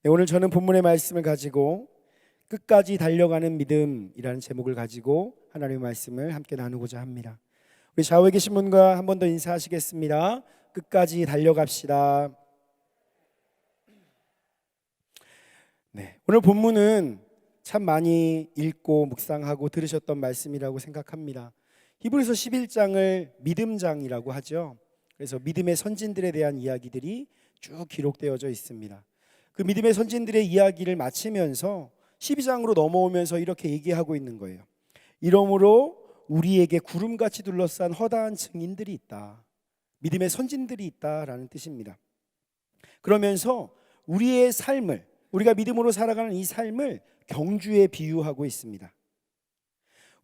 네, 오늘 저는 본문의 말씀을 가지고 끝까지 달려가는 믿음이라는 제목을 가지고 하나님의 말씀을 함께 나누고자 합니다. 우리 좌우에 계신 분과 한 번 더 인사하시겠습니다. 끝까지 달려갑시다. 네, 오늘 본문은 참 많이 읽고 묵상하고 들으셨던 말씀이라고 생각합니다. 히브리서 11장을 믿음장이라고 하죠. 그래서 믿음의 선진들에 대한 이야기들이 쭉 기록되어져 있습니다. 그 믿음의 선진들의 이야기를 마치면서 12장으로 넘어오면서 이렇게 얘기하고 있는 거예요. 이러므로 우리에게 구름같이 둘러싼 허다한 증인들이 있다. 믿음의 선진들이 있다라는 뜻입니다. 그러면서 우리의 삶을, 우리가 믿음으로 살아가는 이 삶을 경주에 비유하고 있습니다.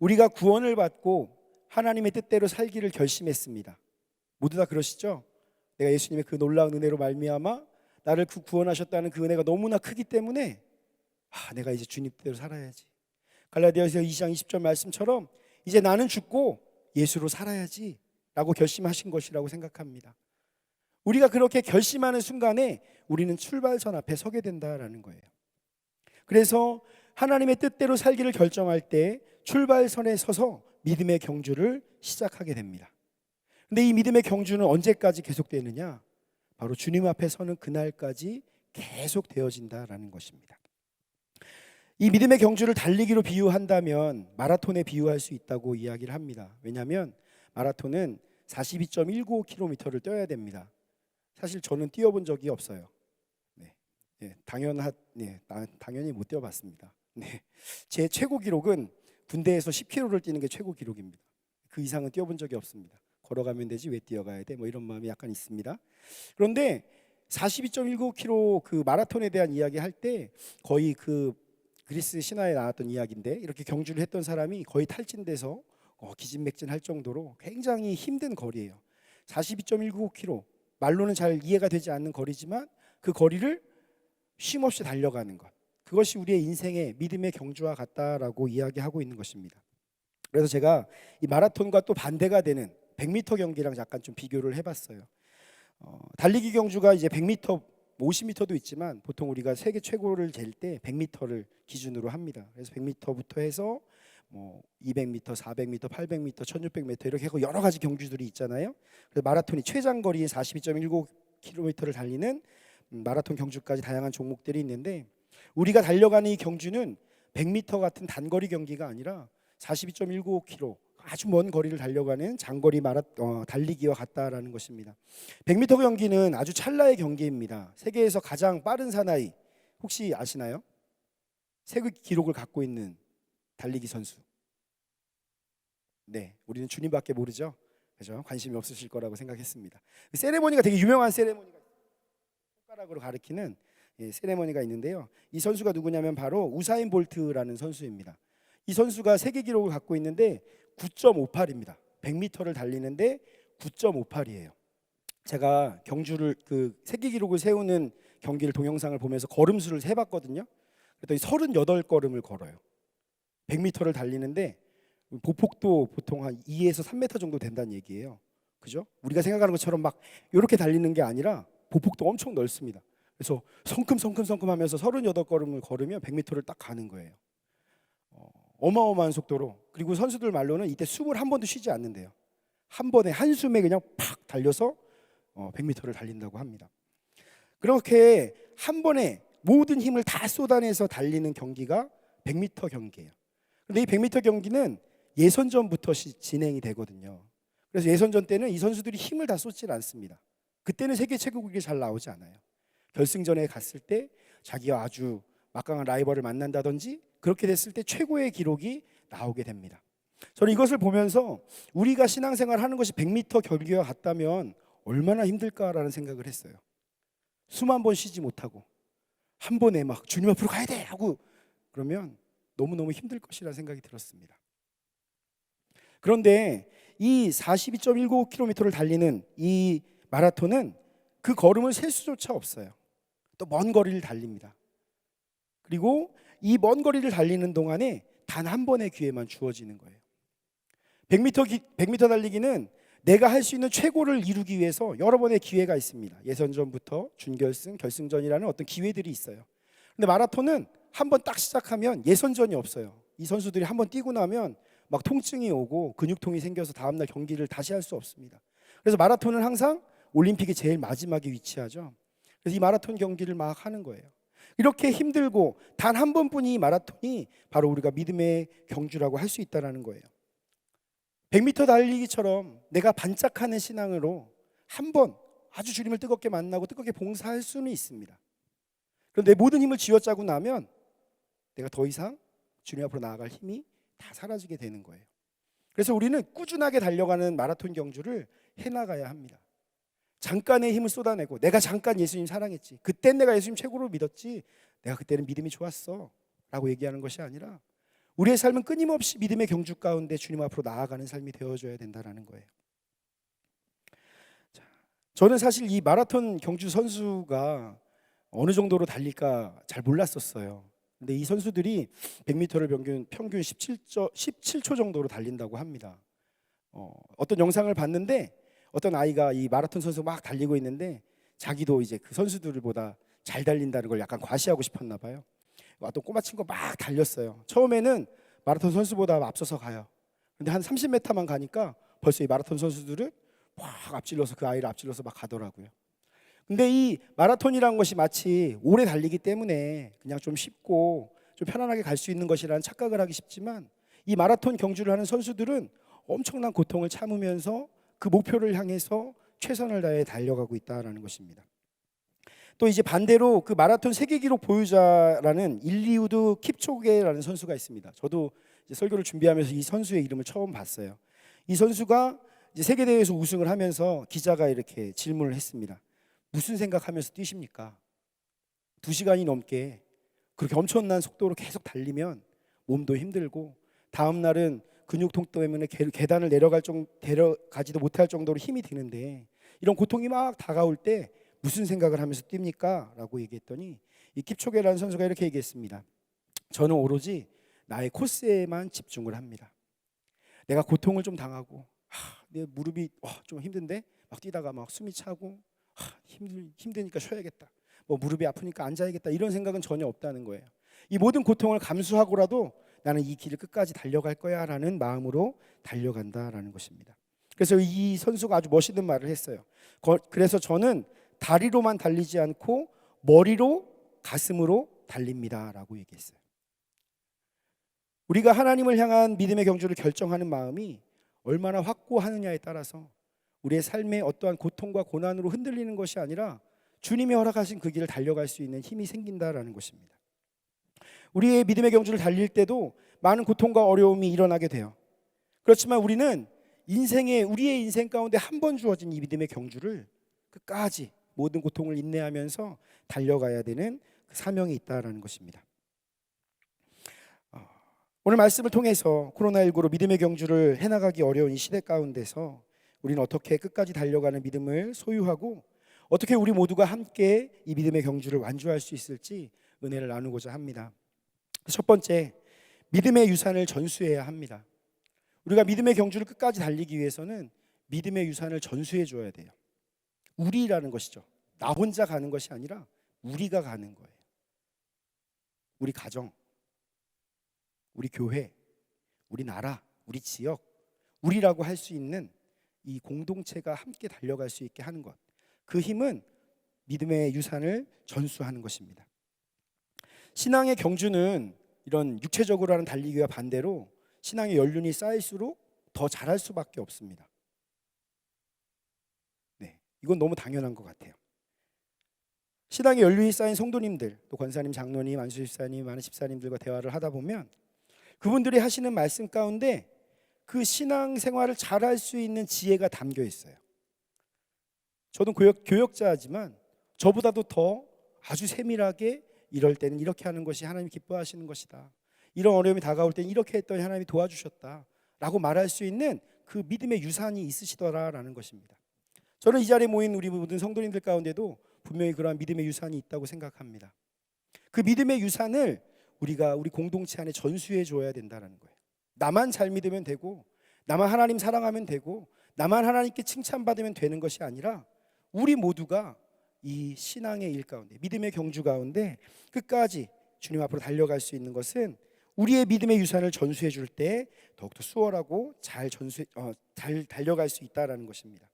우리가 구원을 받고 하나님의 뜻대로 살기를 결심했습니다. 모두 다 그러시죠? 내가 예수님의 그 놀라운 은혜로 말미암아 나를 구원하셨다는 그 은혜가 너무나 크기 때문에 내가 이제 주님 뜻대로 살아야지. 갈라디아서 2장 20절 말씀처럼 이제 나는 죽고 예수로 살아야지 라고 결심하신 것이라고 생각합니다. 우리가 그렇게 결심하는 순간에 우리는 출발선 앞에 서게 된다라는 거예요. 그래서 하나님의 뜻대로 살기를 결정할 때 출발선에 서서 믿음의 경주를 시작하게 됩니다. 근데 이 믿음의 경주는 언제까지 계속되느냐? 바로 주님 앞에 서는 그날까지 계속 되어진다라는 것입니다. 이 믿음의 경주를 달리기로 비유한다면 마라톤에 비유할 수 있다고 이야기를 합니다. 왜냐하면 마라톤은 42.195km를 뛰어야 됩니다. 사실 저는 뛰어본 적이 없어요. 당연히 못 뛰어봤습니다. 제 최고 기록은 군대에서 10km를 뛰는 게 최고 기록입니다. 그 이상은 뛰어본 적이 없습니다. 걸어가면 되지 왜 뛰어가야 돼? 뭐 이런 마음이 약간 있습니다. 그런데 42.195km 그 마라톤에 대한 이야기 할 때 거의 그 그리스 신화에 나왔던 이야기인데 이렇게 경주를 했던 사람이 거의 탈진돼서 기진맥진할 정도로 굉장히 힘든 거리예요. 42.195km 말로는 잘 이해가 되지 않는 거리지만 그 거리를 쉼없이 달려가는 것, 그것이 우리의 인생의 믿음의 경주와 같다라고 이야기하고 있는 것입니다. 그래서 제가 이 마라톤과 또 반대가 되는 100m 경기랑 약간 좀 비교를 해봤어요. 달리기 경주가 이제 100m, 50m도 있지만 보통 우리가 세계 최고를 잴 때 100m를 기준으로 합니다. 그래서 100m부터 해서 200m, 400m, 800m, 1600m 이렇게 하고 여러 가지 경주들이 있잖아요. 그래서 마라톤이 최장거리 42.195km를 달리는 마라톤 경주까지 다양한 종목들이 있는데 우리가 달려가는 이 경주는 100m 같은 단거리 경기가 아니라 42.195km 아주 먼 거리를 달려가는 장거리 달리기와 같다라는 것입니다. 100m 경기는 아주 찰나의 경기입니다. 세계에서 가장 빠른 사나이 혹시 아시나요? 세계 기록을 갖고 있는 달리기 선수. 네, 우리는 주님밖에 모르죠. 그죠? 관심이 없으실 거라고 생각했습니다. 세레모니가 되게 유명한 세레모니가 손가락으로 가리키는 세레모니가 있는데요. 이 선수가 누구냐면 바로 우사인 볼트라는 선수입니다. 이 선수가 세계 기록을 갖고 있는데 9.58입니다. 100m를 달리는데 9.58이에요. 제가 경주를 그 세계 기록을 세우는 경기를 동영상을 보면서 걸음수를 세봤거든요. 그랬더니 38걸음을 걸어요. 100m를 달리는데 보폭도 보통 한 2에서 3m 정도 된다는 얘기예요. 그죠? 우리가 생각하는 것처럼 막 이렇게 달리는 게 아니라 보폭도 엄청 넓습니다. 그래서 성큼성큼 하면서 38걸음을 걸으면 100m를 딱 가는 거예요. 어마어마한 속도로. 그리고 선수들 말로는 이때 숨을 한 번도 쉬지 않는데요. 한 번에 한숨에 그냥 팍 달려서 100m를 달린다고 합니다. 그렇게 한 번에 모든 힘을 다 쏟아내서 달리는 경기가 100m 경기예요. 그런데 이 100m 경기는 예선전부터 진행이 되거든요. 그래서 예선전 때는 이 선수들이 힘을 다 쏟질 않습니다. 그때는 세계 최고국이 잘 나오지 않아요. 결승전에 갔을 때 자기가 아주 막강한 라이벌을 만난다든지 그렇게 됐을 때 최고의 기록이 나오게 됩니다. 저는 이것을 보면서 우리가 신앙생활 하는 것이 100m 경기와 같다면 얼마나 힘들까라는 생각을 했어요. 숨 한 번 쉬지 못하고 한 번에 막 주님 앞으로 가야 돼 하고 그러면 너무너무 힘들 것이라는 생각이 들었습니다. 그런데 이 42.195km를 달리는 이 마라톤은 그 걸음을 셀 수조차 없어요. 또 먼 거리를 달립니다. 그리고 이 먼 거리를 달리는 동안에 단 한 번의 기회만 주어지는 거예요. 100m 달리기는 내가 할 수 있는 최고를 이루기 위해서 여러 번의 기회가 있습니다. 예선전부터 준결승, 결승전이라는 어떤 기회들이 있어요. 근데 마라톤은 한번 딱 시작하면 예선전이 없어요. 이 선수들이 한번 뛰고 나면 막 통증이 오고 근육통이 생겨서 다음날 경기를 다시 할 수 없습니다. 그래서 마라톤은 항상 올림픽의 제일 마지막에 위치하죠. 그래서 이 마라톤 경기를 막 하는 거예요. 이렇게 힘들고 단 한 번뿐이 마라톤이 바로 우리가 믿음의 경주라고 할 수 있다는 거예요. 100m 달리기처럼 내가 반짝하는 신앙으로 한 번 아주 주님을 뜨겁게 만나고 뜨겁게 봉사할 수는 있습니다. 그런데 내 모든 힘을 쥐어짜고 나면 내가 더 이상 주님 앞으로 나아갈 힘이 다 사라지게 되는 거예요. 그래서 우리는 꾸준하게 달려가는 마라톤 경주를 해나가야 합니다. 잠깐의 힘을 쏟아내고 내가 잠깐 예수님 사랑했지, 그땐 내가 예수님 최고로 믿었지, 내가 그때는 믿음이 좋았어 라고 얘기하는 것이 아니라 우리의 삶은 끊임없이 믿음의 경주 가운데 주님 앞으로 나아가는 삶이 되어줘야 된다는 거예요. 자, 저는 사실 이 마라톤 경주 선수가 어느 정도로 달릴까 잘 몰랐었어요. 근데 이 선수들이 100m를 평균 17초 정도로 달린다고 합니다. 어떤 영상을 봤는데 어떤 아이가 이 마라톤 선수 막 달리고 있는데 자기도 이제 그 선수들보다 잘 달린다는 걸 약간 과시하고 싶었나 봐요. 어떤 꼬마 친구 막 달렸어요. 처음에는 마라톤 선수보다 앞서서 가요. 근데 한 30m만 가니까 벌써 이 마라톤 선수들은 막 앞질러서 그 아이를 앞질러서 막 가더라고요. 근데 이 마라톤이라는 것이 마치 오래 달리기 때문에 그냥 좀 쉽고 좀 편안하게 갈 수 있는 것이라는 착각을 하기 쉽지만 이 마라톤 경주를 하는 선수들은 엄청난 고통을 참으면서 그 목표를 향해서 최선을 다해 달려가고 있다는 것입니다. 또 이제 반대로 그 마라톤 세계 기록 보유자라는 일리우드 킵초게라는 선수가 있습니다. 저도 이제 설교를 준비하면서 이 선수의 이름을 처음 봤어요. 이 선수가 이제 세계 대회에서 우승을 하면서 기자가 이렇게 질문을 했습니다. 무슨 생각하면서 뛰십니까? 2시간이 넘게 그렇게 엄청난 속도로 계속 달리면 몸도 힘들고 다음 날은 근육통 때문에 계단을 내려가지도 못할 정도로 힘이 드는데 이런 고통이 막 다가올 때 무슨 생각을 하면서 뜁니까? 라고 얘기했더니 이 킵초게라는 선수가 이렇게 얘기했습니다. 저는 오로지 나의 코스에만 집중을 합니다. 내가 고통을 좀 당하고 내 무릎이 좀 힘든데 막 뛰다가 막 숨이 차고 힘드니까 쉬어야겠다, 뭐 무릎이 아프니까 앉아야겠다, 이런 생각은 전혀 없다는 거예요. 이 모든 고통을 감수하고라도 나는 이 길을 끝까지 달려갈 거야 라는 마음으로 달려간다라는 것입니다. 그래서 이 선수가 아주 멋있는 말을 했어요. 그래서 저는 다리로만 달리지 않고 머리로, 가슴으로 달립니다 라고 얘기했어요. 우리가 하나님을 향한 믿음의 경주를 결정하는 마음이 얼마나 확고하느냐에 따라서 우리의 삶의 어떠한 고통과 고난으로 흔들리는 것이 아니라 주님이 허락하신 그 길을 달려갈 수 있는 힘이 생긴다라는 것입니다. 우리의 믿음의 경주를 달릴 때도 많은 고통과 어려움이 일어나게 돼요. 그렇지만 우리는 우리의 인생 가운데 한 번 주어진 이 믿음의 경주를 끝까지 모든 고통을 인내하면서 달려가야 되는 그 사명이 있다라는 것입니다. 오늘 말씀을 통해서 코로나19로 믿음의 경주를 해나가기 어려운 이 시대 가운데서 우리는 어떻게 끝까지 달려가는 믿음을 소유하고 어떻게 우리 모두가 함께 이 믿음의 경주를 완주할 수 있을지 은혜를 나누고자 합니다. 첫 번째, 믿음의 유산을 전수해야 합니다. 우리가 믿음의 경주를 끝까지 달리기 위해서는 믿음의 유산을 전수해 줘야 돼요. 우리라는 것이죠. 나 혼자 가는 것이 아니라 우리가 가는 거예요. 우리 가정, 우리 교회, 우리 나라, 우리 지역, 우리라고 할 수 있는 이 공동체가 함께 달려갈 수 있게 하는 것, 그 힘은 믿음의 유산을 전수하는 것입니다. 신앙의 경주는 이런 육체적으로 하는 달리기와 반대로 신앙의 연륜이 쌓일수록 더 잘할 수밖에 없습니다. 이건 너무 당연한 것 같아요. 신앙의 연륜이 쌓인 성도님들, 또 권사님, 장로님, 안수 집사님, 많은 집사님들과 대화를 하다 보면 그분들이 하시는 말씀 가운데 그 신앙 생활을 잘할 수 있는 지혜가 담겨 있어요. 저도 교역자지만 저보다도 더 아주 세밀하게 이럴 때는 이렇게 하는 것이 하나님 기뻐하시는 것이다, 이런 어려움이 다가올 때는 이렇게 했더니 하나님이 도와주셨다 라고 말할 수 있는 그 믿음의 유산이 있으시더라라는 것입니다. 저는 이 자리에 모인 우리 모든 성도님들 가운데도 분명히 그러한 믿음의 유산이 있다고 생각합니다. 그 믿음의 유산을 우리가 우리 공동체 안에 전수해 줘야 된다는 거예요. 나만 잘 믿으면 되고, 나만 하나님 사랑하면 되고, 나만 하나님께 칭찬받으면 되는 것이 아니라 우리 모두가 이 신앙의 일 가운데, 믿음의 경주 가운데 끝까지 주님 앞으로 달려갈 수 있는 것은 우리의 믿음의 유산을 전수해 줄 때 더욱더 수월하고 잘 달려갈 수 있다라는 것입니다.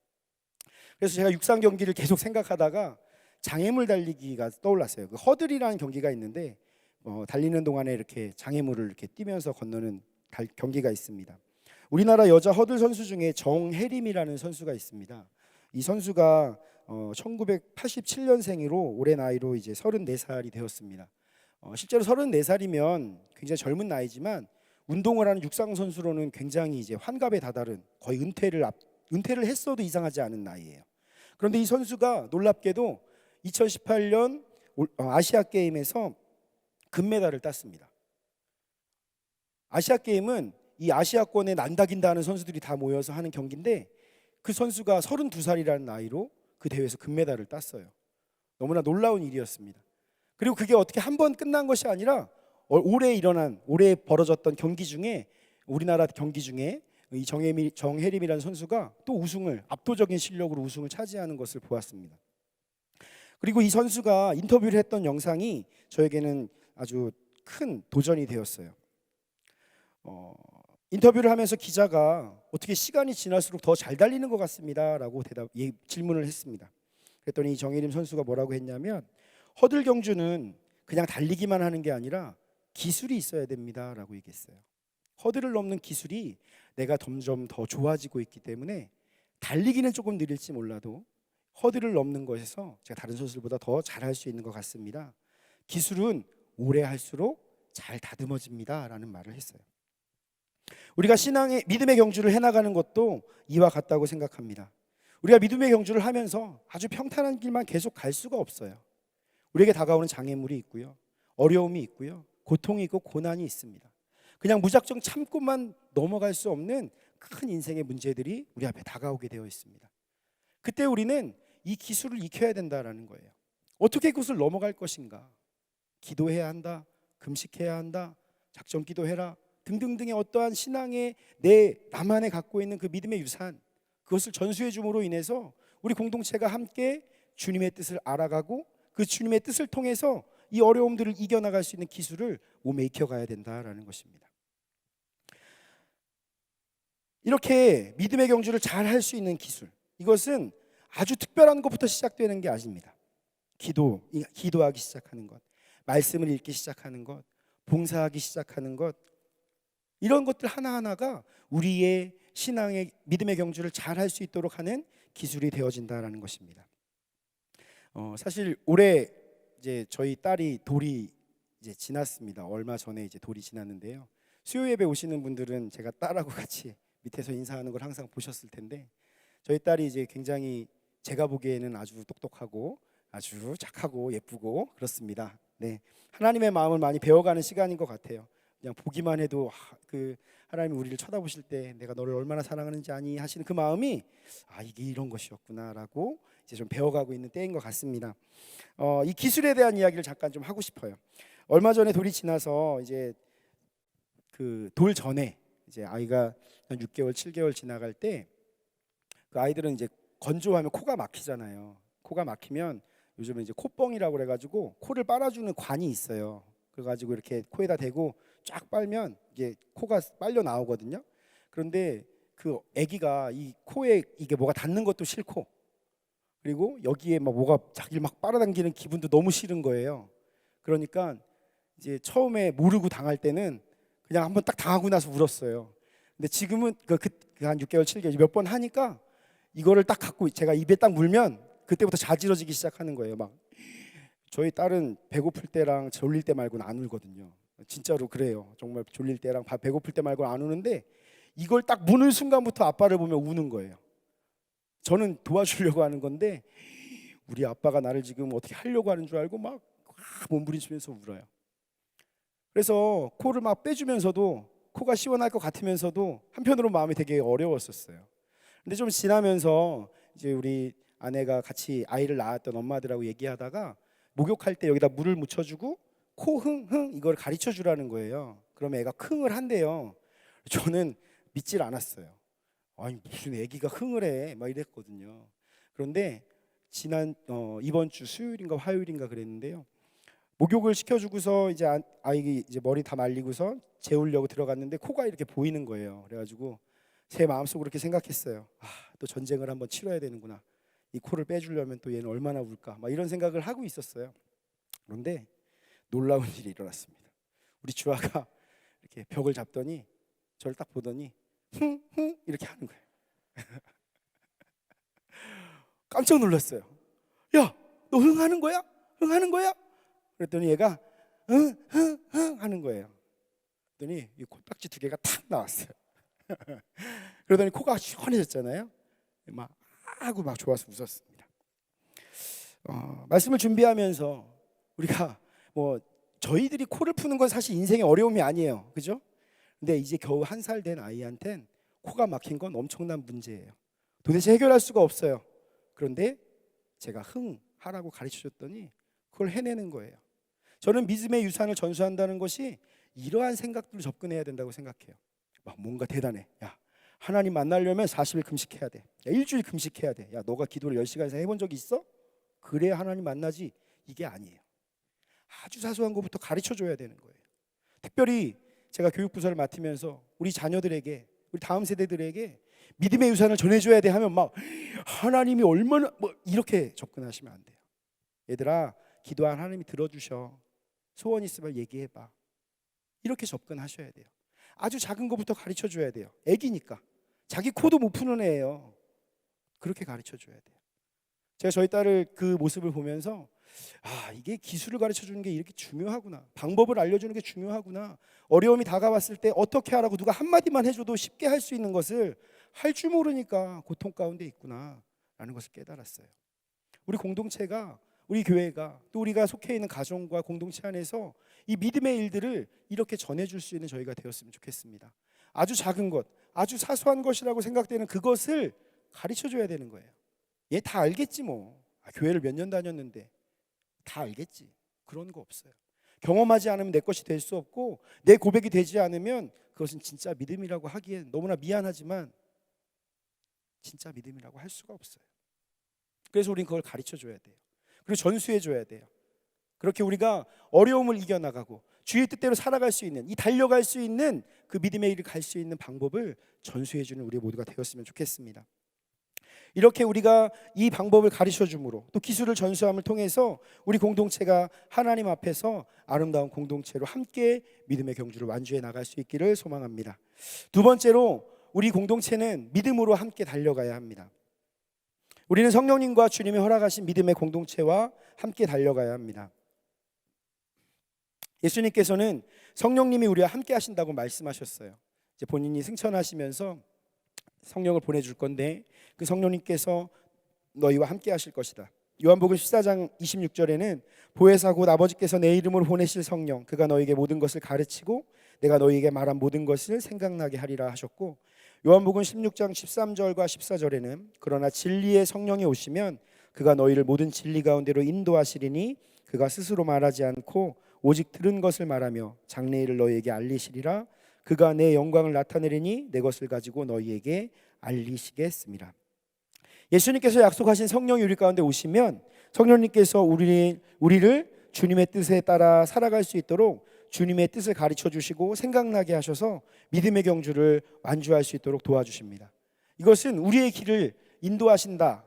그래서 제가 육상 경기를 계속 생각하다가 장애물 달리기가 떠올랐어요. 그 허들이라는 경기가 있는데 달리는 동안에 이렇게 장애물을 이렇게 뛰면서 건너는 경기가 있습니다. 우리나라 여자 허들 선수 중에 정혜림이라는 선수가 있습니다. 이 선수가 1987년생으로 올해 나이로 이제 34살이 되었습니다. 실제로 34살이면 굉장히 젊은 나이지만 운동을 하는 육상 선수로는 굉장히 이제 환갑에 다다른, 거의 은퇴를 했어도 이상하지 않은 나이예요. 그런데 이 선수가 놀랍게도 2018년 아시아 게임에서 금메달을 땄습니다. 아시아 게임은 이 아시아권에 난다긴다 하는 선수들이 다 모여서 하는 경기인데 그 선수가 32살이라는 나이로 그 대회에서 금메달을 땄어요. 너무나 놀라운 일이었습니다. 그리고 그게 어떻게 한 번 끝난 것이 아니라 올해 벌어졌던 경기 중에, 우리나라 경기 중에 이 정혜림이라는 선수가 또 압도적인 실력으로 우승을 차지하는 것을 보았습니다. 그리고 이 선수가 인터뷰를 했던 영상이 저에게는 아주 큰 도전이 되었어요. 인터뷰를 하면서 기자가 어떻게 시간이 지날수록 더 잘 달리는 것 같습니다라고 질문을 했습니다. 그랬더니 이 정혜림 선수가 뭐라고 했냐면, 허들 경주는 그냥 달리기만 하는 게 아니라 기술이 있어야 됩니다라고 얘기했어요. 허들을 넘는 기술이 내가 점점 더 좋아지고 있기 때문에 달리기는 조금 느릴지 몰라도 허들을 넘는 것에서 제가 다른 선수들보다 더 잘할 수 있는 것 같습니다. 기술은 오래 할수록 잘 다듬어집니다라는 말을 했어요. 우리가 믿음의 경주를 해나가는 것도 이와 같다고 생각합니다. 우리가 믿음의 경주를 하면서 아주 평탄한 길만 계속 갈 수가 없어요. 우리에게 다가오는 장애물이 있고요, 어려움이 있고요, 고통이 있고 고난이 있습니다. 그냥 무작정 참고만 넘어갈 수 없는 큰 인생의 문제들이 우리 앞에 다가오게 되어 있습니다. 그때 우리는 이 기술을 익혀야 된다라는 거예요. 어떻게 그것을 넘어갈 것인가? 기도해야 한다, 금식해야 한다, 작정 기도해라 등등등의 어떠한 신앙의 나만의 갖고 있는 그 믿음의 유산, 그것을 전수해 줌으로 인해서 우리 공동체가 함께 주님의 뜻을 알아가고 그 주님의 뜻을 통해서 이 어려움들을 이겨나갈 수 있는 기술을 몸에 익혀가야 된다라는 것입니다. 이렇게 믿음의 경주를 잘 할 수 있는 기술, 이것은 아주 특별한 것부터 시작되는 게 아닙니다. 기도하기 시작하는 것, 말씀을 읽기 시작하는 것, 봉사하기 시작하는 것, 이런 것들 하나하나가 우리의 신앙의 믿음의 경주를 잘 할 수 있도록 하는 기술이 되어진다라는 것입니다. 사실 올해 이제 저희 딸이 돌이 이제 지났습니다. 얼마 전에 이제 돌이 지났는데요. 수요 예배 오시는 분들은 제가 딸하고 같이 밑에서 인사하는 걸 항상 보셨을 텐데, 저희 딸이 이제 굉장히 제가 보기에는 아주 똑똑하고 아주 착하고 예쁘고 그렇습니다. 네, 하나님의 마음을 많이 배워가는 시간인 것 같아요. 그냥 보기만 해도 그 하나님이 우리를 쳐다보실 때 내가 너를 얼마나 사랑하는지 아니 하시는 그 마음이, 이게 이런 것이었구나라고 이제 좀 배워가고 있는 때인 것 같습니다. 이 기술에 대한 이야기를 잠깐 좀 하고 싶어요. 얼마 전에 돌이 지나서 이제 그 돌 전에 이제 아이가 한 6개월, 7개월 지나갈 때 그 아이들은 이제 건조하면 코가 막히잖아요. 코가 막히면 요즘은 이제 코뻥이라고 그래가지고 코를 빨아주는 관이 있어요. 그래가지고 이렇게 코에다 대고 쫙 빨면 이게 코가 빨려 나오거든요. 그런데 그 아기가 이 코에 이게 뭐가 닿는 것도 싫고, 그리고 여기에 막 뭐가 자기를 막 빨아당기는 기분도 너무 싫은 거예요. 그러니까 이제 처음에 모르고 당할 때는 그냥 한번 딱 당하고 나서 울었어요. 근데 지금은 한 6개월, 7개월 몇 번 하니까 이거를 딱 갖고 제가 입에 딱 물면 그때부터 자지러지기 시작하는 거예요. 막 저희 딸은 배고플 때랑 졸릴 때 말고는 안 울거든요. 진짜로 그래요. 정말 졸릴 때랑 배고플 때 말고는 안 우는데 이걸 딱 무는 순간부터 아빠를 보면 우는 거예요. 저는 도와주려고 하는 건데 우리 아빠가 나를 지금 어떻게 하려고 하는 줄 알고 막 몸부림치면서 울어요. 그래서 코를 막 빼주면서도 코가 시원할 것 같으면서도 한편으로 마음이 되게 어려웠었어요. 근데 좀 지나면서 이제 우리 아내가 같이 아이를 낳았던 엄마들하고 얘기하다가 목욕할 때 여기다 물을 묻혀주고 코 흥흥 이걸 가르쳐 주라는 거예요. 그러면 애가 흥을 한대요. 저는 믿질 않았어요. 아니 무슨 애기가 흥을 해 막 이랬거든요. 그런데 이번 주 수요일인가 화요일인가 그랬는데요. 목욕을 시켜주고서 이제 아이가 이제 머리 다 말리고서 재우려고 들어갔는데 코가 이렇게 보이는 거예요. 그래가지고 제 마음속으로 그렇게 생각했어요. 또 전쟁을 한번 치러야 되는구나. 이 코를 빼주려면 또 얘는 얼마나 울까. 막 이런 생각을 하고 있었어요. 그런데 놀라운 일이 일어났습니다. 우리 주아가 이렇게 벽을 잡더니 저를 딱 보더니 흥흥 이렇게 하는 거예요. 깜짝 놀랐어요. 야, 너 흥 하는 거야? 흥 하는 거야? 그랬더니 얘가 흥 하는 거예요. 그랬더니 이 콧딱지 2개가 탁 나왔어요. 그러더니 코가 시원해졌잖아요. 막 하고 막 좋아서 웃었습니다. 말씀을 준비하면서 우리가 저희들이 코를 푸는 건 사실 인생의 어려움이 아니에요, 그죠? 근데 이제 겨우 1살 된 아이한텐 코가 막힌 건 엄청난 문제예요. 도대체 해결할 수가 없어요. 그런데 제가 하라고 가르쳐줬더니 그걸 해내는 거예요. 저는 믿음의 유산을 전수한다는 것이 이러한 생각들로 접근해야 된다고 생각해요. 뭔가 대단해. 야, 하나님 만나려면 40일 금식해야 돼. 야, 일주일 금식해야 돼. 야, 너가 기도를 10시간 이상 해본 적 있어? 그래야 하나님 만나지. 이게 아니에요. 아주 사소한 것부터 가르쳐줘야 되는 거예요. 특별히 제가 교육부서를 맡으면서 우리 자녀들에게, 우리 다음 세대들에게 믿음의 유산을 전해줘야 돼 하면 막 하나님이 얼마나 이렇게 접근하시면 안 돼요. 얘들아, 기도한 하나님이 들어주셔. 소원 있으면 얘기해봐. 이렇게 접근하셔야 돼요. 아주 작은 것부터 가르쳐줘야 돼요. 애기니까. 자기 코도 못 푸는 애예요. 그렇게 가르쳐줘야 돼요. 제가 저희 딸을 그 모습을 보면서 이게 기술을 가르쳐주는 게 이렇게 중요하구나. 방법을 알려주는 게 중요하구나. 어려움이 다가왔을 때 어떻게 하라고 누가 한마디만 해줘도 쉽게 할 수 있는 것을 할 줄 모르니까 고통 가운데 있구나 라는 것을 깨달았어요. 우리 공동체가, 우리 교회가, 또 우리가 속해 있는 가정과 공동체 안에서 이 믿음의 일들을 이렇게 전해줄 수 있는 저희가 되었으면 좋겠습니다. 아주 작은 것, 아주 사소한 것이라고 생각되는 그것을 가르쳐줘야 되는 거예요. 얘 다 알겠지 뭐. 교회를 몇 년 다녔는데 다 알겠지. 그런 거 없어요. 경험하지 않으면 내 것이 될 수 없고, 내 고백이 되지 않으면 그것은 진짜 믿음이라고 하기엔 너무나 미안하지만 진짜 믿음이라고 할 수가 없어요. 그래서 우리는 그걸 가르쳐줘야 돼요. 그리고 전수해줘야 돼요. 그렇게 우리가 어려움을 이겨나가고 주의 뜻대로 살아갈 수 있는, 이 달려갈 수 있는 그 믿음의 일을 갈 수 있는 방법을 전수해주는 우리 모두가 되었으면 좋겠습니다. 이렇게 우리가 이 방법을 가르쳐줌으로, 또 기술을 전수함을 통해서 우리 공동체가 하나님 앞에서 아름다운 공동체로 함께 믿음의 경주를 완주해 나갈 수 있기를 소망합니다. 두 번째로, 우리 공동체는 믿음으로 함께 달려가야 합니다. 우리는 성령님과 주님이 허락하신 믿음의 공동체와 함께 달려가야 합니다. 예수님께서는 성령님이 우리와 함께 하신다고 말씀하셨어요. 이제 본인이 승천하시면서 성령을 보내줄 건데 그 성령님께서 너희와 함께 하실 것이다. 요한복음 14장 26절에는 보혜사 곧 아버지께서 내 이름으로 보내실 성령, 그가 너희에게 모든 것을 가르치고 내가 너희에게 말한 모든 것을 생각나게 하리라 하셨고, 요한복음 16장 13절과 14절에는 그러나 진리의 성령이 오시면 그가 너희를 모든 진리 가운데로 인도하시리니 그가 스스로 말하지 않고 오직 들은 것을 말하며 장래일을 너희에게 알리시리라. 그가 내 영광을 나타내리니 내 것을 가지고 너희에게 알리시겠습니다. 예수님께서 약속하신 성령이 우리 가운데 오시면 성령님께서 우리를 주님의 뜻에 따라 살아갈 수 있도록 주님의 뜻을 가르쳐 주시고 생각나게 하셔서 믿음의 경주를 완주할 수 있도록 도와주십니다. 이것은 우리의 길을 인도하신다.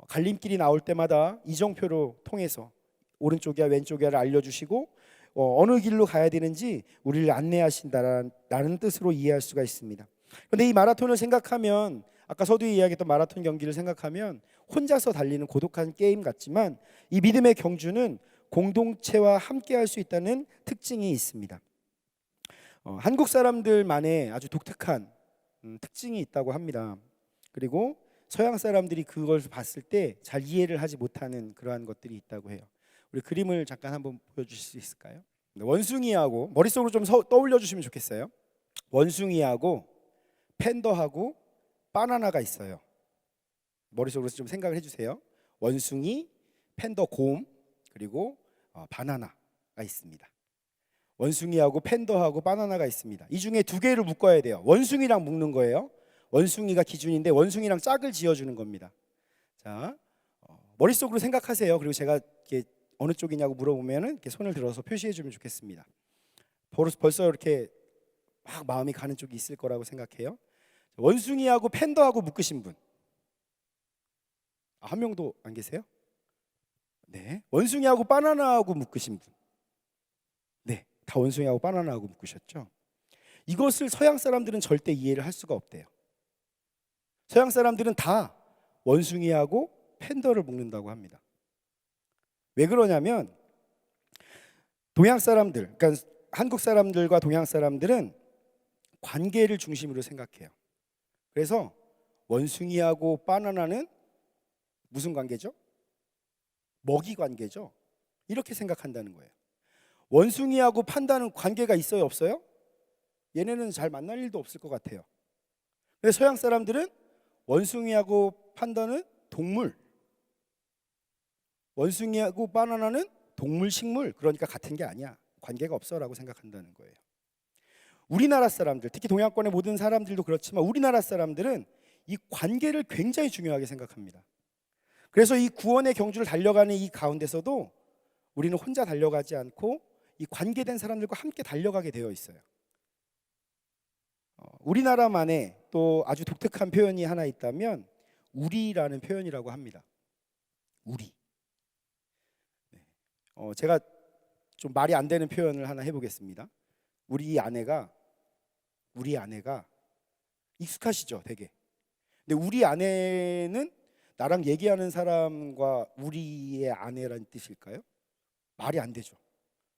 갈림길이 나올 때마다 이정표로 통해서 오른쪽이야 왼쪽이야를 알려주시고 어느 길로 가야 되는지 우리를 안내하신다라는 뜻으로 이해할 수가 있습니다. 그런데 이 마라톤을 생각하면, 아까 서두에 이야기했던 마라톤 경기를 생각하면 혼자서 달리는 고독한 게임 같지만, 이 믿음의 경주는 공동체와 함께 할 수 있다는 특징이 있습니다. 한국 사람들만의 아주 독특한 특징이 있다고 합니다. 그리고 서양 사람들이 그걸 봤을 때 잘 이해를 하지 못하는 그러한 것들이 있다고 해요. 우리 그림을 잠깐 한번 보여주실 수 있을까요? 원숭이하고, 머릿속으로 좀 떠올려 주시면 좋겠어요. 원숭이하고 팬더하고 바나나가 있어요. 머릿속으로 좀 생각을 해주세요. 원숭이, 팬더, 곰, 그리고 바나나가 있습니다. 원숭이하고 팬더하고 바나나가 있습니다. 이 중에 2개를 묶어야 돼요. 원숭이랑 묶는 거예요. 원숭이가 기준인데 원숭이랑 짝을 지어주는 겁니다. 자, 머릿속으로 생각하세요. 그리고 제가 이렇게 어느 쪽이냐고 물어보면은 이렇게 손을 들어서 표시해 주면 좋겠습니다. 벌써 이렇게 막 마음이 가는 쪽이 있을 거라고 생각해요. 원숭이하고 팬더하고 묶으신 분. 한 명도 안 계세요? 네. 원숭이하고 바나나하고 묶으신 분. 네. 다 원숭이하고 바나나하고 묶으셨죠? 이것을 서양 사람들은 절대 이해를 할 수가 없대요. 서양 사람들은 다 원숭이하고 팬더를 묶는다고 합니다. 왜 그러냐면 동양 사람들, 그러니까 한국 사람들과 동양 사람들은 관계를 중심으로 생각해요. 그래서 원숭이하고 바나나는 무슨 관계죠? 먹이 관계죠. 이렇게 생각한다는 거예요. 원숭이하고 판다는 관계가 있어요, 없어요? 얘네는 잘 만날 일도 없을 것 같아요. 그래서 서양 사람들은 원숭이하고 판다는 동물, 원숭이하고 바나나는 동물, 식물, 그러니까 같은 게 아니야, 관계가 없어라고 생각한다는 거예요. 우리나라 사람들, 특히 동양권의 모든 사람들도 그렇지만 우리나라 사람들은 이 관계를 굉장히 중요하게 생각합니다. 그래서 이 구원의 경주를 달려가는 이 가운데서도 우리는 혼자 달려가지 않고 이 관계된 사람들과 함께 달려가게 되어 있어요. 우리나라만의 또 아주 독특한 표현이 하나 있다면 우리라는 표현이라고 합니다. 우리. 제가 좀 말이 안 되는 표현을 하나 해보겠습니다. 우리 아내가 익숙하시죠, 되게. 근데 우리 아내는 나랑 얘기하는 사람과 우리의 아내라는 뜻일까요? 말이 안 되죠.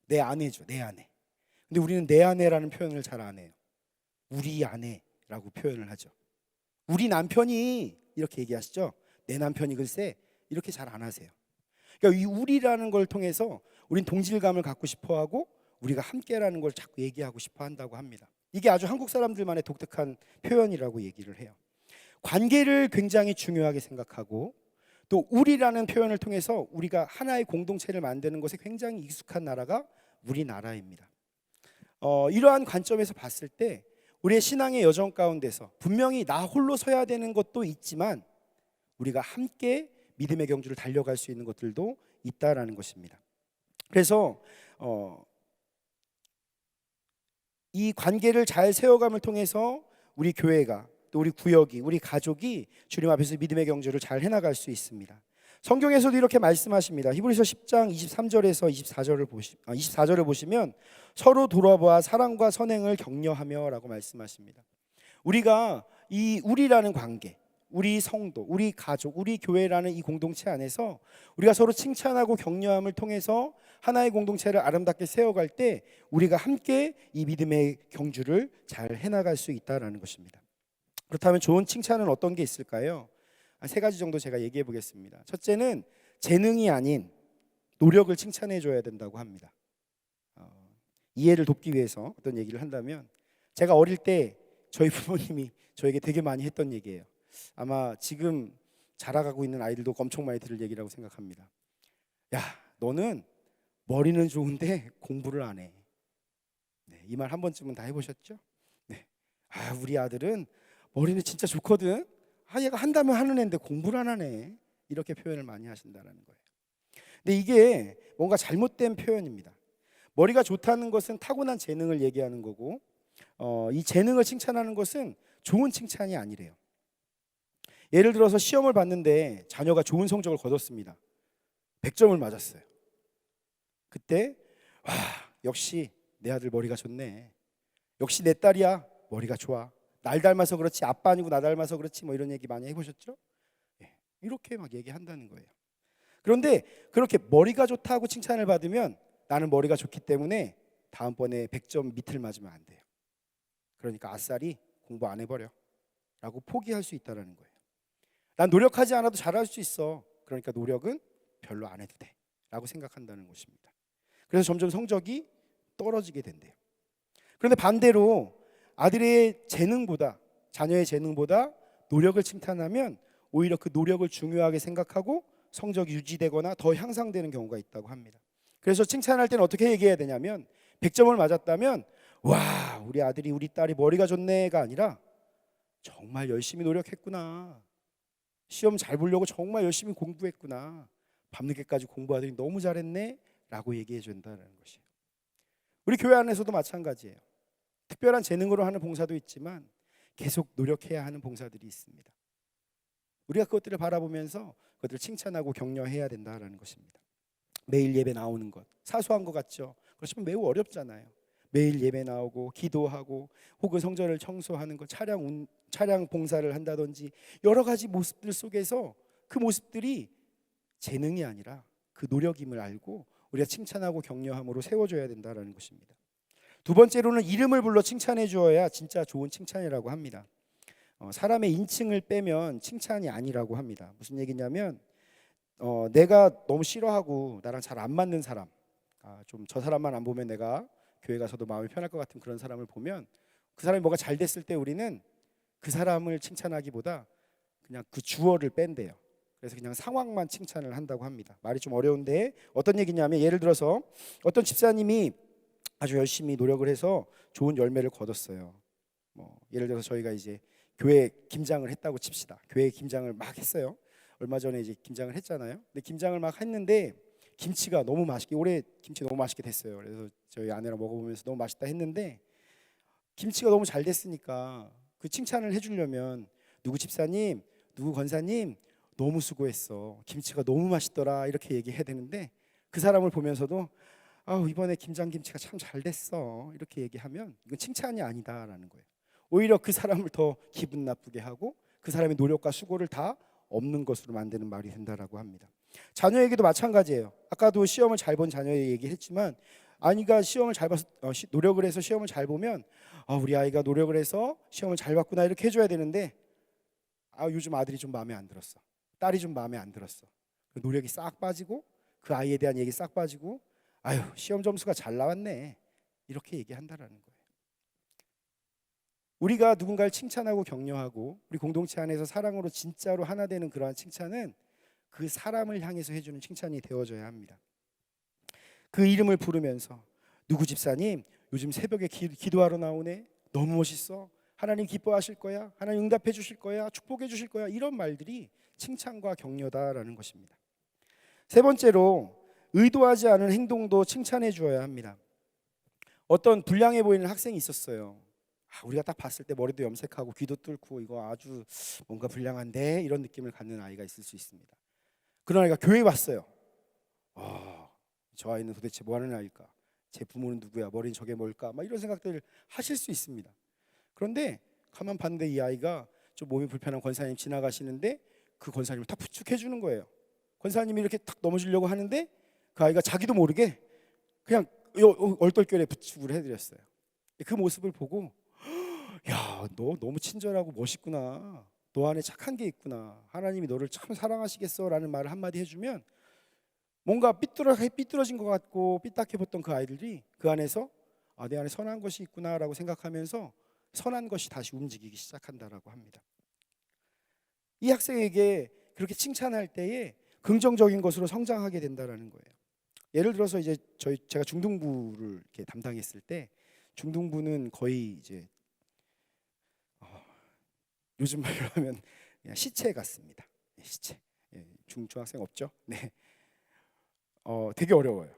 내 아내죠, 내 아내. 근데 우리는 내 아내라는 표현을 잘 안 해요. 우리 아내라고 표현을 하죠. 우리 남편이 이렇게 얘기하시죠. 내 남편이 글쎄 이렇게 잘 안 하세요. 그러니까 이 우리라는 걸 통해서 우린 동질감을 갖고 싶어하고 우리가 함께라는 걸 자꾸 얘기하고 싶어 한다고 합니다. 이게 아주 한국 사람들만의 독특한 표현이라고 얘기를 해요. 관계를 굉장히 중요하게 생각하고 또 우리라는 표현을 통해서 우리가 하나의 공동체를 만드는 것에 굉장히 익숙한 나라가 우리나라입니다. 이러한 관점에서 봤을 때 우리의 신앙의 여정 가운데서 분명히 나 홀로 서야 되는 것도 있지만 우리가 함께 믿음의 경주를 달려갈 수 있는 것들도 있다라는 것입니다. 그래서 이 관계를 잘 세워감을 통해서 우리 교회가 또 우리 구역이, 우리 가족이 주님 앞에서 믿음의 경주를 잘 해나갈 수 있습니다. 성경에서도 이렇게 말씀하십니다. 히브리서 10장 23절에서 24절을 보시면 서로 돌아보아 사랑과 선행을 격려하며 라고 말씀하십니다. 우리가 이 우리라는 관계, 우리 성도, 우리 가족, 우리 교회라는 이 공동체 안에서 우리가 서로 칭찬하고 격려함을 통해서 하나의 공동체를 아름답게 세워갈 때 우리가 함께 이 믿음의 경주를 잘 해나갈 수 있다는 것입니다. 그렇다면 좋은 칭찬은 어떤 게 있을까요? 세 가지 정도 제가 얘기해 보겠습니다. 첫째는 재능이 아닌 노력을 칭찬해 줘야 된다고 합니다. 이해를 돕기 위해서 어떤 얘기를 한다면 제가 어릴 때 저희 부모님이 저에게 되게 많이 했던 얘기예요. 아마 지금 자라가고 있는 아이들도 엄청 많이 들을 얘기라고 생각합니다. 야, 너는 머리는 좋은데 공부를 안 해. 네, 이 말 한 번쯤은 다 해보셨죠? 네. 우리 아들은 머리는 진짜 좋거든. 얘가 한다면 하는 애인데 공부를 안 하네. 이렇게 표현을 많이 하신다는 거예요. 근데 이게 뭔가 잘못된 표현입니다. 머리가 좋다는 것은 타고난 재능을 얘기하는 거고 이 재능을 칭찬하는 것은 좋은 칭찬이 아니래요. 예를 들어서 시험을 봤는데 자녀가 좋은 성적을 거뒀습니다. 100점을 맞았어요. 그때 역시 내 아들 머리가 좋네. 역시 내 딸이야 머리가 좋아. 날 닮아서 그렇지 아빠 아니고 나 닮아서 그렇지 뭐 이런 얘기 많이 해보셨죠? 이렇게 막 얘기한다는 거예요. 그런데 그렇게 머리가 좋다고 칭찬을 받으면 나는 머리가 좋기 때문에 다음번에 100점 밑을 맞으면 안 돼요. 그러니까 아싸리 공부 안 해버려 라고 포기할 수 있다는 거예요. 난 노력하지 않아도 잘할 수 있어. 그러니까 노력은 별로 안 해도 돼 라고 생각한다는 것입니다. 그래서 점점 성적이 떨어지게 된대요. 그런데 반대로 아들의 재능보다, 자녀의 재능보다 노력을 칭찬하면 오히려 그 노력을 중요하게 생각하고 성적이 유지되거나 더 향상되는 경우가 있다고 합니다. 그래서 칭찬할 때는 어떻게 얘기해야 되냐면 100점을 맞았다면 와, 우리 아들이 우리 딸이 머리가 좋네가 아니라 정말 열심히 노력했구나. 시험 잘 보려고 정말 열심히 공부했구나. 밤늦게까지 공부하더니 너무 잘했네 라고 얘기해 준다는 것이에요. 우리 교회 안에서도 마찬가지예요. 특별한 재능으로 하는 봉사도 있지만 계속 노력해야 하는 봉사들이 있습니다. 우리가 그것들을 바라보면서 그것들을 칭찬하고 격려해야 된다는 것입니다. 매일 예배 나오는 것, 사소한 것 같죠? 그렇지만 매우 어렵잖아요. 매일 예배 나오고 기도하고 혹은 성전을 청소하는 것, 차량 봉사를 한다든지 여러 가지 모습들 속에서 그 모습들이 재능이 아니라 그 노력임을 알고 우리가 칭찬하고 격려함으로 세워줘야 된다는 것입니다. 두 번째로는 이름을 불러 칭찬해 주어야 진짜 좋은 칭찬이라고 합니다. 사람의 인칭을 빼면 칭찬이 아니라고 합니다. 무슨 얘기냐면 내가 너무 싫어하고 나랑 잘 안 맞는 사람, 좀 저 사람만 안 보면 내가 교회 가서도 마음이 편할 것 같은 그런 사람을 보면 그 사람이 뭐가 잘 됐을 때 우리는 그 사람을 칭찬하기보다 그냥 그 주어를 뺀대요. 그래서 그냥 상황만 칭찬을 한다고 합니다. 말이 좀 어려운데 어떤 얘기냐면 예를 들어서 어떤 집사님이 아주 열심히 노력을 해서 좋은 열매를 거뒀어요. 예를 들어서 저희가 이제 교회 김장을 했다고 칩시다. 교회 김장을 막 했어요. 얼마 전에 이제 김장을 했잖아요. 근데 김장을 막 했는데 김치가 너무 맛있게 올해 김치 너무 맛있게 됐어요. 그래서 저희 아내랑 먹어보면서 너무 맛있다 했는데 김치가 너무 잘 됐으니까 그 칭찬을 해주려면 누구 집사님, 누구 권사님 너무 수고했어. 김치가 너무 맛있더라 이렇게 얘기해야 되는데 그 사람을 보면서도 이번에 김장김치가 참 잘 됐어 이렇게 얘기하면 이건 칭찬이 아니다라는 거예요. 오히려 그 사람을 더 기분 나쁘게 하고 그 사람의 노력과 수고를 다 없는 것으로 만드는 말이 된다라고 합니다. 자녀에게도 마찬가지예요. 아까도 시험을 잘 본 자녀의 얘기했지만 아이가 시험을 잘 봐서 노력을 해서 시험을 잘 보면 우리 아이가 노력을 해서 시험을 잘 봤구나 이렇게 해줘야 되는데 요즘 아들이 좀 마음에 안 들었어. 딸이 좀 마음에 안 들었어. 그 노력이 싹 빠지고 그 아이에 대한 얘기 싹 빠지고 시험 점수가 잘 나왔네 이렇게 얘기한다라는 거예요. 우리가 누군가를 칭찬하고 격려하고 우리 공동체 안에서 사랑으로 진짜로 하나 되는 그러한 칭찬은 그 사람을 향해서 해주는 칭찬이 되어져야 합니다. 그 이름을 부르면서 누구 집사님 요즘 새벽에 기도하러 나오네 너무 멋있어 하나님 기뻐하실 거야 하나님 응답해 주실 거야 축복해 주실 거야 이런 말들이 칭찬과 격려다라는 것입니다. 세 번째로 의도하지 않은 행동도 칭찬해 주어야 합니다. 어떤 불량해 보이는 학생이 있었어요. 우리가 딱 봤을 때 머리도 염색하고 귀도 뚫고 이거 아주 뭔가 불량한데 이런 느낌을 갖는 아이가 있을 수 있습니다. 그런 아이가 교회에 왔어요. 저 아이는 도대체 뭐 하는 아이일까? 제 부모는 누구야? 머리는 저게 뭘까? 막 이런 생각들을 하실 수 있습니다. 그런데 가만 봤는데 이 아이가 좀 몸이 불편한 권사님 지나가시는데 그 권사님을 탁 부축해 주는 거예요. 권사님이 이렇게 탁 넘어지려고 하는데 그 아이가 자기도 모르게 그냥 얼떨결에 부축을 해드렸어요. 그 모습을 보고 야, 너 너무 친절하고 멋있구나. 너 안에 착한 게 있구나. 하나님이 너를 참 사랑하시겠어라는 말을 한마디 해주면 뭔가 삐뚤어진 것 같고 삐딱해 보던 그 아이들이 그 안에서 내 안에 선한 것이 있구나라고 생각하면서 선한 것이 다시 움직이기 시작한다라고 합니다. 이 학생에게 그렇게 칭찬할 때에 긍정적인 것으로 성장하게 된다라는 거예요. 예를 들어서 이제 제가 중등부를 이렇게 담당했을 때 중등부는 거의 이제 요즘 말로 하면 그냥 시체 같습니다. 시체. 중학생 없죠? 네. 되게 어려워요.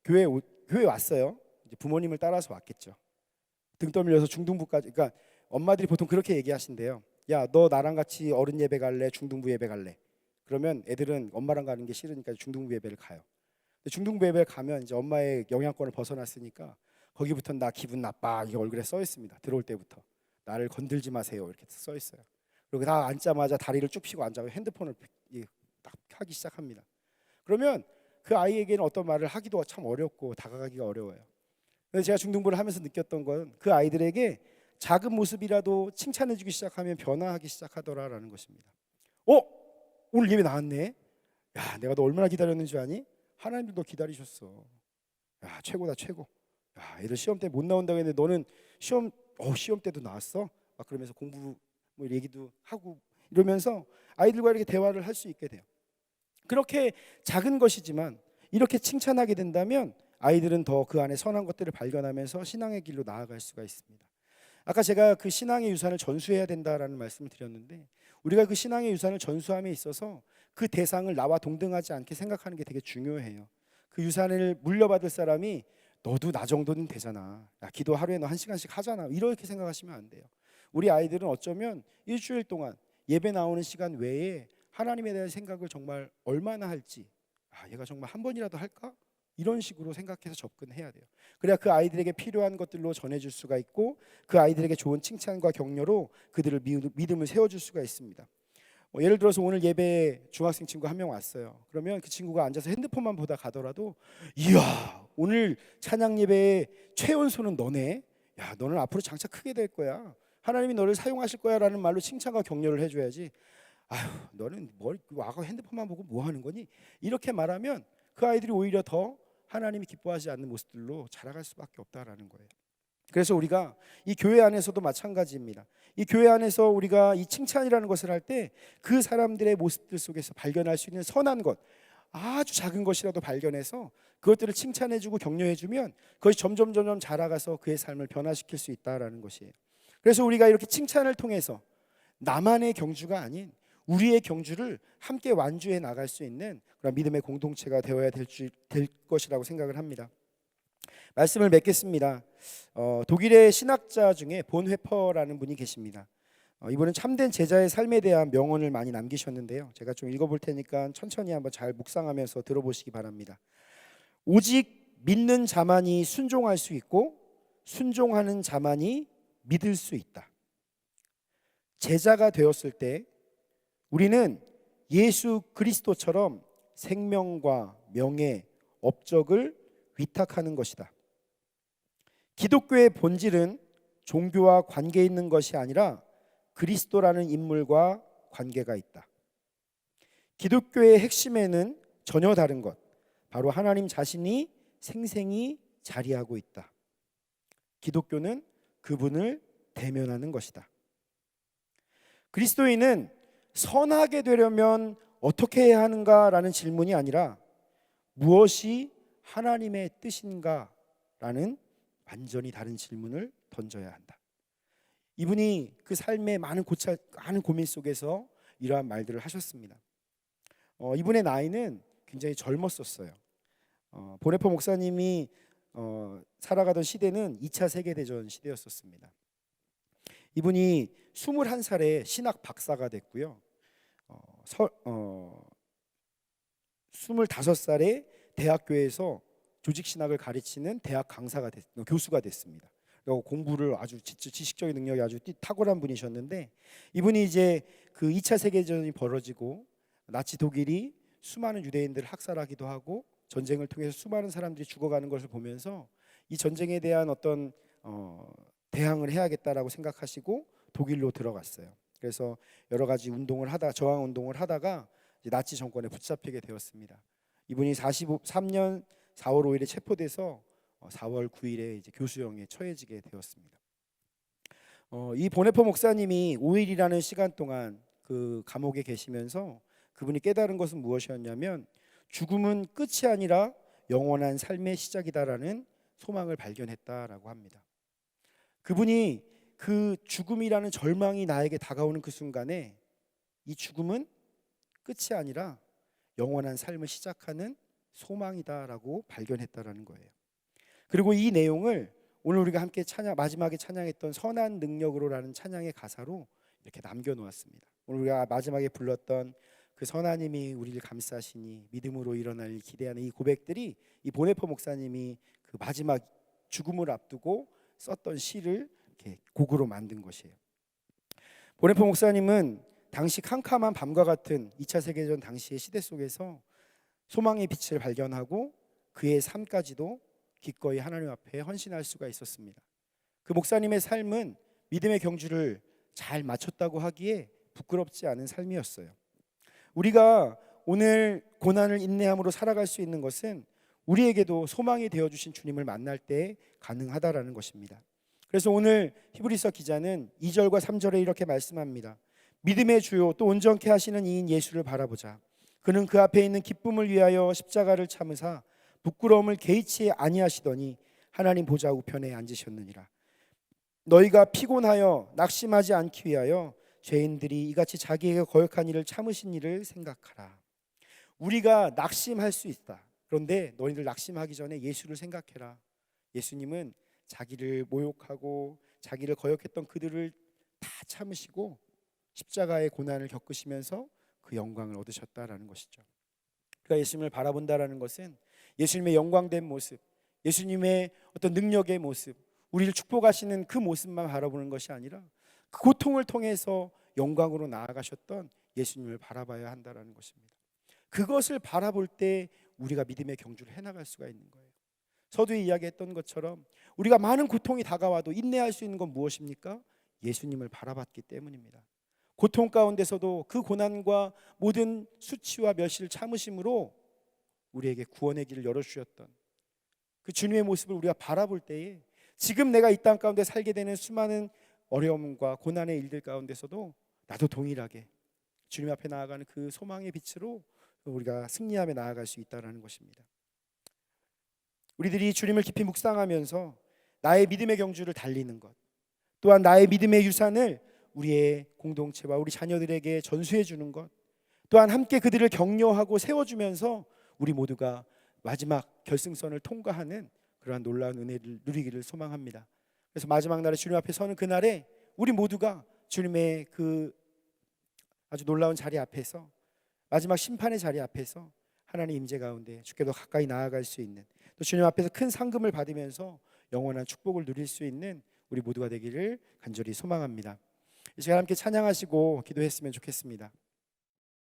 교회 왔어요. 이제 부모님을 따라서 왔겠죠. 등 떠밀려서 중등부까지. 그러니까 엄마들이 보통 그렇게 얘기하신대요. 야, 너 나랑 같이 어른 예배 갈래? 중등부 예배 갈래? 그러면 애들은 엄마랑 가는 게 싫으니까 중등부 예배를 가요. 근데 중등부 예배를 가면 이제 엄마의 영향권을 벗어났으니까 거기부터 나 기분 나빠 이게 얼굴에 써 있습니다. 들어올 때부터 나를 건들지 마세요 이렇게 써 있어요. 그리고 다 앉자마자 다리를 쭉 펴고 앉아서 핸드폰을 딱 하기 시작합니다. 그러면 그 아이에게는 어떤 말을 하기도 참 어렵고 다가가기가 어려워요. 그래서 제가 중등부를 하면서 느꼈던 건 그 아이들에게 작은 모습이라도 칭찬해주기 시작하면 변화하기 시작하더라라는 것입니다. 오늘 예배 나왔네. 야, 내가 너 얼마나 기다렸는 줄 아니? 하나님도 너 기다리셨어. 야, 최고다 최고. 야, 애들 시험 때 못 나온다고 했는데 너는 시험 때도 나왔어? 막 그러면서 공부 뭐 얘기도 하고 이러면서 아이들과 이렇게 대화를 할 수 있게 돼요. 그렇게 작은 것이지만 이렇게 칭찬하게 된다면 아이들은 더 그 안에 선한 것들을 발견하면서 신앙의 길로 나아갈 수가 있습니다. 아까 제가 그 신앙의 유산을 전수해야 된다라는 말씀을 드렸는데, 우리가 그 신앙의 유산을 전수함에 있어서 그 대상을 나와 동등하지 않게 생각하는 게 되게 중요해요. 그 유산을 물려받을 사람이 너도 나 정도는 되잖아, 야 기도 하루에 너 1시간씩 하잖아, 이렇게 생각하시면 안 돼요. 우리 아이들은 어쩌면 일주일 동안 예배 나오는 시간 외에 하나님에 대한 생각을 정말 얼마나 할지, 얘가 정말 한 번이라도 할까? 이런 식으로 생각해서 접근해야 돼요. 그래야 그 아이들에게 필요한 것들로 전해줄 수가 있고, 그 아이들에게 좋은 칭찬과 격려로 그들을 믿음을 세워줄 수가 있습니다. 예를 들어서 오늘 예배에 중학생 친구 한 명 왔어요. 그러면 그 친구가 앉아서 핸드폰만 보다 가더라도, 이야 오늘 찬양 예배의 최연소는 너네, 야 너는 앞으로 장차 크게 될 거야, 하나님이 너를 사용하실 거야 라는 말로 칭찬과 격려를 해줘야지, 아휴 너는 뭘 와가 핸드폰만 보고 뭐 하는 거니, 이렇게 말하면 그 아이들이 오히려 더 하나님이 기뻐하지 않는 모습들로 자라갈 수밖에 없다라는 거예요. 그래서 우리가 이 교회 안에서도 마찬가지입니다. 이 교회 안에서 우리가 이 칭찬이라는 것을 할 때 그 사람들의 모습들 속에서 발견할 수 있는 선한 것, 아주 작은 것이라도 발견해서 그것들을 칭찬해주고 격려해주면 그것이 점점 자라가서 그의 삶을 변화시킬 수 있다라는 것이에요. 그래서 우리가 이렇게 칭찬을 통해서 나만의 경주가 아닌 우리의 경주를 함께 완주해 나갈 수 있는 그런 믿음의 공동체가 되어야 될 것이라고 생각을 합니다. 말씀을 맺겠습니다. 독일의 신학자 중에 본회퍼라는 분이 계십니다. 이분은 참된 제자의 삶에 대한 명언을 많이 남기셨는데요, 제가 좀 읽어볼 테니까 천천히 한번 잘 묵상하면서 들어보시기 바랍니다. 오직 믿는 자만이 순종할 수 있고 순종하는 자만이 믿을 수 있다. 제자가 되었을 때 우리는 예수 그리스도처럼 생명과 명예, 업적을 위탁하는 것이다. 기독교의 본질은 종교와 관계 있는 것이 아니라 그리스도라는 인물과 관계가 있다. 기독교의 핵심에는 전혀 다른 것, 바로 하나님 자신이 생생히 자리하고 있다. 기독교는 그분을 대면하는 것이다. 그리스도인은 선하게 되려면 어떻게 해야 하는가라는 질문이 아니라 무엇이 하나님의 뜻인가라는 완전히 다른 질문을 던져야 한다. 이분이 그 삶의 많은 고민 속에서 이러한 말들을 하셨습니다. 이분의 나이는 굉장히 젊었었어요. 보네퍼 목사님이 살아가던 시대는 2차 세계대전 시대였었습니다. 이분이 21살에 신학 박사가 됐고요. 25살에 대학교에서 조직신학을 가르치는 대학 교수가 됐습니다. 그리고 공부를 아주 지식적인 능력이 아주 탁월한 분이셨는데, 이분이 이제 그 2차 세계대전이 벌어지고 나치 독일이 수많은 유대인들을 학살하기도 하고 전쟁을 통해서 수많은 사람들이 죽어가는 것을 보면서 이 전쟁에 대한 어떤 대항을 해야겠다라고 생각하시고 독일로 들어갔어요. 그래서 여러 가지 저항 운동을 하다가 이제 나치 정권에 붙잡히게 되었습니다. 이분이 43년 4월 5일에 체포돼서 4월 9일에 이제 교수형에 처해지게 되었습니다. 이 보네퍼 목사님이 5일이라는 시간 동안 그 감옥에 계시면서 그분이 깨달은 것은 무엇이었냐면, 죽음은 끝이 아니라 영원한 삶의 시작이다라는 소망을 발견했다라고 합니다. 그분이 그 죽음이라는 절망이 나에게 다가오는 그 순간에 이 죽음은 끝이 아니라 영원한 삶을 시작하는 소망이다라고 발견했다라는 거예요. 그리고 이 내용을 오늘 우리가 함께 마지막에 찬양했던 선한 능력으로라는 찬양의 가사로 이렇게 남겨놓았습니다. 오늘 우리가 마지막에 불렀던 그 선하님이 우리를 감싸시니 믿음으로 일어날 기대하는 이 고백들이 이 보네퍼 목사님이 그 마지막 죽음을 앞두고 썼던 시를 이렇게 곡으로 만든 것이에요. 보네퍼 목사님은 당시 캄캄한 밤과 같은 2차 세계대전 당시의 시대 속에서 소망의 빛을 발견하고 그의 삶까지도 기꺼이 하나님 앞에 헌신할 수가 있었습니다. 그 목사님의 삶은 믿음의 경주를 잘 마쳤다고 하기에 부끄럽지 않은 삶이었어요. 우리가 오늘 고난을 인내함으로 살아갈 수 있는 것은 우리에게도 소망이 되어주신 주님을 만날 때 가능하다라는 것입니다. 그래서 오늘 히브리서 기자는 2절과 3절에 이렇게 말씀합니다. 믿음의 주요 또 온전케 하시는 이인 예수를 바라보자. 그는 그 앞에 있는 기쁨을 위하여 십자가를 참으사 부끄러움을 개의치 아니하시더니 하나님 보좌 우편에 앉으셨느니라. 너희가 피곤하여 낙심하지 않기 위하여 죄인들이 이같이 자기에게 거역한 일을 참으신 일을 생각하라. 우리가 낙심할 수 있다. 그런데 너희들 낙심하기 전에 예수를 생각해라. 예수님은 자기를 모욕하고 자기를 거역했던 그들을 다 참으시고 십자가의 고난을 겪으시면서 그 영광을 얻으셨다라는 것이죠. 그러니까 예수님을 바라본다라는 것은 예수님의 영광된 모습, 예수님의 어떤 능력의 모습, 우리를 축복하시는 그 모습만 바라보는 것이 아니라 그 고통을 통해서 영광으로 나아가셨던 예수님을 바라봐야 한다라는 것입니다. 그것을 바라볼 때 우리가 믿음의 경주를 해나갈 수가 있는 거예요. 서두에 이야기했던 것처럼 우리가 많은 고통이 다가와도 인내할 수 있는 건 무엇입니까? 예수님을 바라봤기 때문입니다. 고통 가운데서도 그 고난과 모든 수치와 멸시를 참으심으로 우리에게 구원의 길을 열어주셨던 그 주님의 모습을 우리가 바라볼 때에 지금 내가 이 땅 가운데 살게 되는 수많은 어려움과 고난의 일들 가운데서도 나도 동일하게 주님 앞에 나아가는 그 소망의 빛으로 우리가 승리하며 나아갈 수 있다는 것입니다. 우리들이 주님을 깊이 묵상하면서 나의 믿음의 경주를 달리는 것, 또한 나의 믿음의 유산을 우리의 공동체와 우리 자녀들에게 전수해 주는 것, 또한 함께 그들을 격려하고 세워주면서 우리 모두가 마지막 결승선을 통과하는 그러한 놀라운 은혜를 누리기를 소망합니다. 그래서 마지막 날에 주님 앞에 서는 그날에 우리 모두가 주님의 그 아주 놀라운 자리 앞에서, 마지막 심판의 자리 앞에서 하나님의 임재 가운데 주께 더 가까이 나아갈 수 있는, 또 주님 앞에서 큰 상금을 받으면서 영원한 축복을 누릴 수 있는 우리 모두가 되기를 간절히 소망합니다. 이 시간 함께 찬양하시고 기도했으면 좋겠습니다.